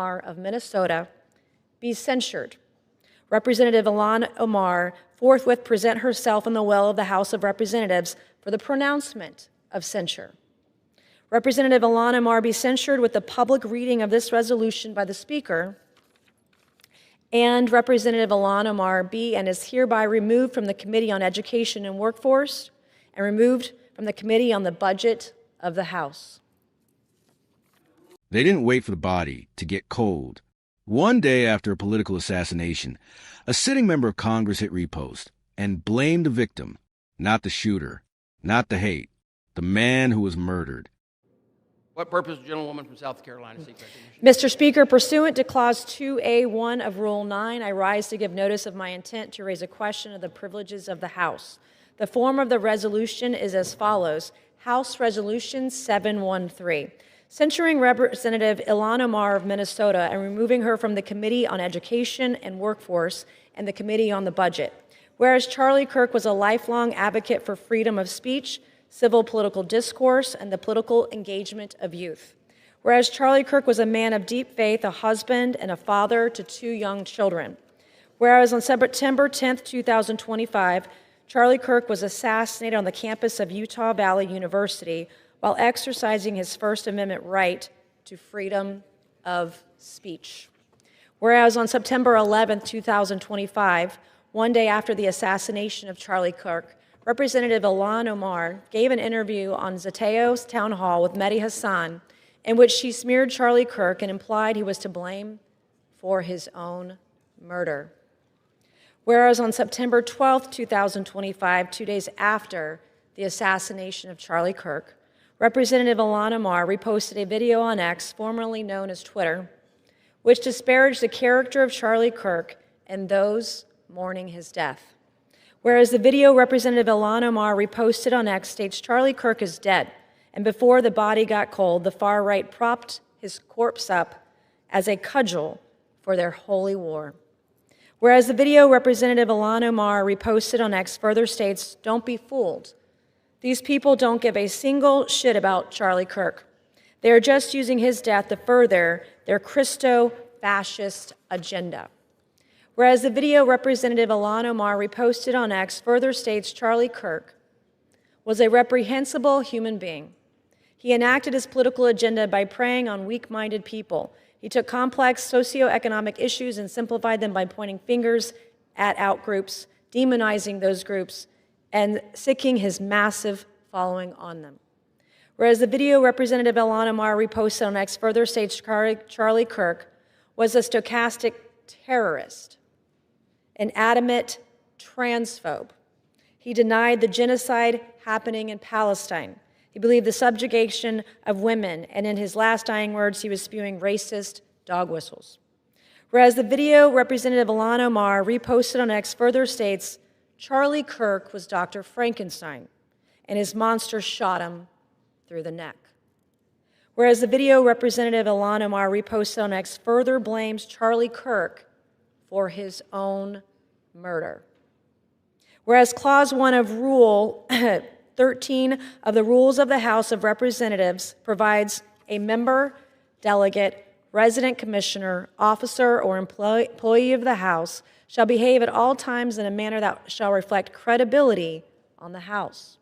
Omar of Minnesota be censured. Representative Omar forthwith present herself in the well of the House of Representatives for the pronouncement of censure. Representative Omar be censured with the public reading of this resolution by the Speaker, and Representative Omar be and is hereby removed from the Committee on Education and Workforce and removed from the Committee on the Budget of the House. They didn't wait for the body to get cold. One day after a political assassination, a sitting member of Congress hit repost and blamed the victim, not the shooter, not the hate, the man who was murdered. What purpose, gentlewoman from South Carolina, seek recognition? Mr. Speaker, pursuant to Clause 2A1 of Rule 9, I rise to give notice of my intent to raise a question of the privileges of the House. The form of the resolution is as follows. House Resolution 713. Censuring Representative Omar of Minnesota and removing her from the Committee on Education and Workforce and the Committee on the Budget. Whereas Charlie Kirk was a lifelong advocate for freedom of speech, civil political discourse, and the political engagement of youth. Whereas Charlie Kirk was a man of deep faith, a husband, and a father to 2 young children. Whereas on September 10, 2025, Charlie Kirk was assassinated on the campus of Utah Valley University while exercising his First Amendment right to freedom of speech. Whereas on September 11, 2025, one day after the assassination of Charlie Kirk, Representative Omar gave an interview on Zateo's town hall with Mehdi Hassan in which she smeared Charlie Kirk and implied he was to blame for his own murder. Whereas on September 12, 2025, 2 days after the assassination of Charlie Kirk, Representative Omar reposted a video on X, formerly known as Twitter, which disparaged the character of Charlie Kirk and those mourning his death. Whereas the video Representative Omar reposted on X states Charlie Kirk is dead, and before the body got cold, the far right propped his corpse up as a cudgel for their holy war. Whereas the video Representative Omar reposted on X further states, don't be fooled. These people don't give a single shit about Charlie Kirk. They are just using his death to further their Christo-fascist agenda. Whereas the video Representative Omar reposted on X further states Charlie Kirk was a reprehensible human being. He enacted his political agenda by preying on weak-minded people. He took complex socioeconomic issues and simplified them by pointing fingers at outgroups, demonizing those groups, and sicking his massive following on them. Whereas the video Representative Omar reposted on X further states Charlie Kirk was a stochastic terrorist, an adamant transphobe. He denied the genocide happening in Palestine. He believed the subjugation of women, and in his last dying words, he was spewing racist dog whistles. Whereas the video Representative Omar reposted on X further states Charlie Kirk was Dr. Frankenstein, and his monster shot him through the neck. Whereas the video Representative Omar reposted on X further blames Charlie Kirk for his own murder. Whereas Clause 1 of Rule 13 of the Rules of the House of Representatives provides a member, delegate, resident commissioner, officer, or employee of the House shall behave at all times in a manner that shall reflect credibility on the House.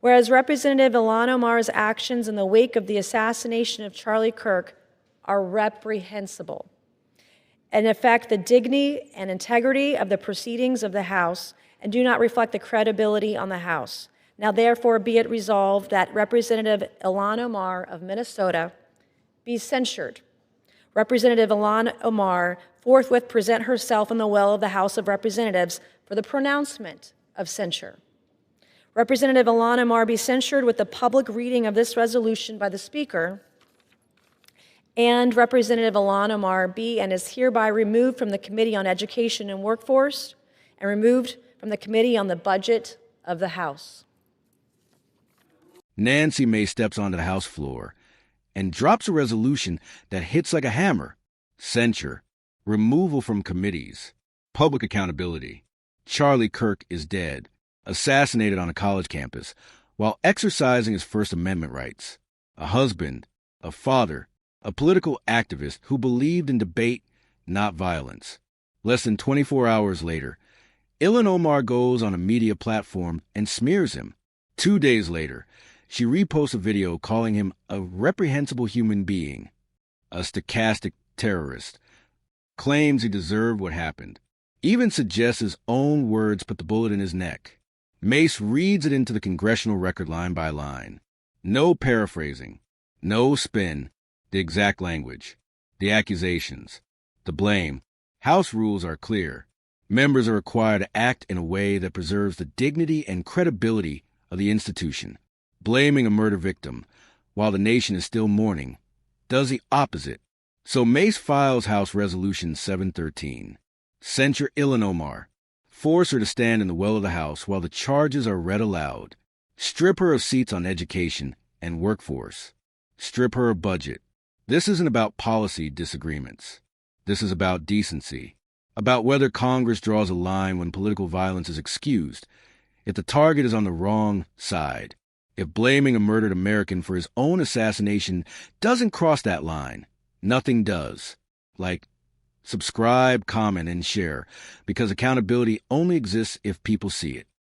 Whereas Representative Omar's actions in the wake of the assassination of Charlie Kirk are reprehensible and affect the dignity and integrity of the proceedings of the House and do not reflect the credibility on the House. Now therefore be it resolved that Representative Omar of Minnesota be censured. Representative Omar forthwith present herself in the well of the House of Representatives for the pronouncement of censure. Representative Omar be censured with the public reading of this resolution by the Speaker, and Representative Omar be and is hereby removed from the Committee on Education and Workforce and removed from the Committee on the Budget of the House. Nancy Mace steps onto the House floor and drops a resolution that hits like a hammer. Censure, removal from committees, public accountability. Charlie Kirk is dead, assassinated on a college campus, while exercising his First Amendment rights. A husband, a father, a political activist who believed in debate, not violence. Less than 24 hours later, Omar goes on a media platform and smears him. 2 days later, she reposts a video calling him a reprehensible human being, a stochastic terrorist, claims he deserved what happened, even suggests his own words put the bullet in his neck. Mace reads it into the congressional record line by line. No paraphrasing, no spin, the exact language, the accusations, the blame. House rules are clear. Members are required to act in a way that preserves the dignity and credibility of the institution. Blaming a murder victim, while the nation is still mourning, does the opposite. So Mace files House Resolution 713. Censure Omar. Force her to stand in the well of the House while the charges are read aloud. Strip her of seats on education and workforce. Strip her of budget. This isn't about policy disagreements. This is about decency. About whether Congress draws a line when political violence is excused, if the target is on the wrong side, if blaming a murdered American for his own assassination doesn't cross that line, nothing does. Like, subscribe, comment, and share, because accountability only exists if people see it.